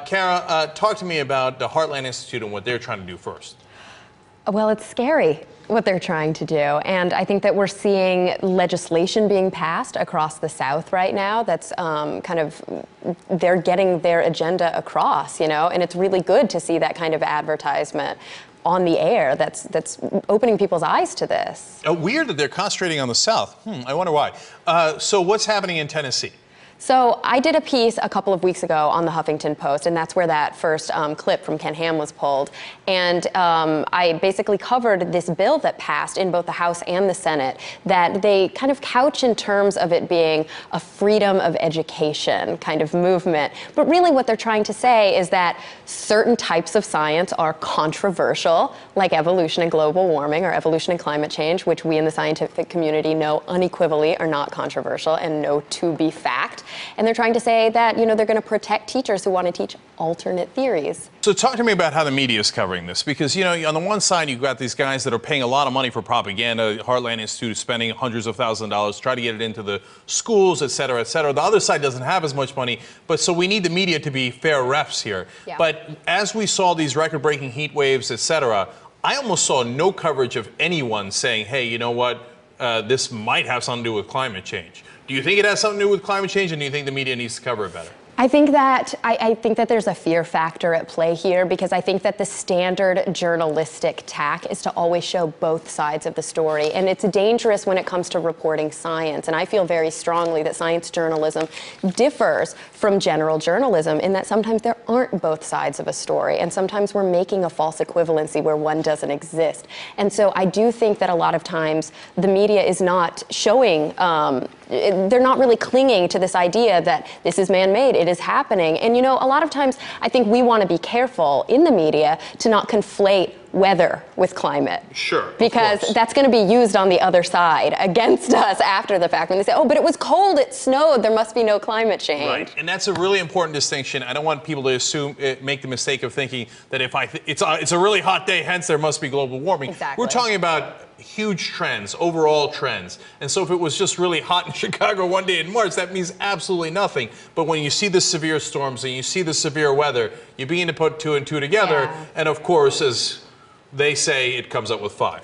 Kara, talk to me about the Heartland Institute and what they're trying to do first. Well, it's scary what they're trying to do. And I think that we're seeing legislation being passed across the South right now that's they're getting their agenda across, and it's really good to see that kind of advertisement on the air that's opening people's eyes to this. Weird that they're concentrating on the South. I wonder why. So what's happening in Tennessee? So I did a piece a couple of weeks ago on the Huffington Post, and that's where that first clip from Ken Ham was pulled. And I basically covered this bill that passed in both the House and the Senate that they kind of couch in terms of it being a freedom of education kind of movement. But really what they're trying to say is that certain types of science are controversial, like evolution and global warming or evolution and climate change, which we in the scientific community know unequivocally are not controversial and know to be fact. And they're trying to say that, they're going to protect teachers who want to teach alternate theories. So talk to me about how the media is covering this, because, on the one side, you've got these guys that are paying a lot of money for propaganda. Heartland Institute is spending hundreds of thousands of dollars to try to get it into the schools, et cetera, et cetera. The other side doesn't have as much money, but so we need the media to be fair refs here. Yeah. But as we saw these record-breaking heat waves, et cetera, I almost saw no coverage of anyone saying, hey, you know what, this might have something to do with climate change. Do you think it has something to do with climate change, and do you think the media needs to cover it better? I think that there's a fear factor at play here, because I think that the standard journalistic tack is to always show both sides of the story. And it's dangerous when it comes to reporting science. And I feel very strongly that science journalism differs from general journalism in that sometimes there aren't both sides of a story. And sometimes we're making a false equivalency where one doesn't exist. And so I do think that a lot of times the media is not showing, they're not really clinging to this idea that this is man-made. It is happening. And, a lot of times I think we want to be careful in the media to not conflate weather with climate. Sure. Because that's going to be used on the other side against us after the fact when they say, oh, but it was cold, it snowed, there must be no climate change. Right. And that's a really important distinction. I don't want people to make the mistake of thinking that if it's a really hot day, hence there must be global warming. Exactly. We're talking about huge trends, overall trends. And so if it was just really hot in Chicago one day in March, that means absolutely nothing. But when you see the severe storms and you see the severe weather, you begin to put two and two together. Yeah. And of course, as they say, it comes up with 5.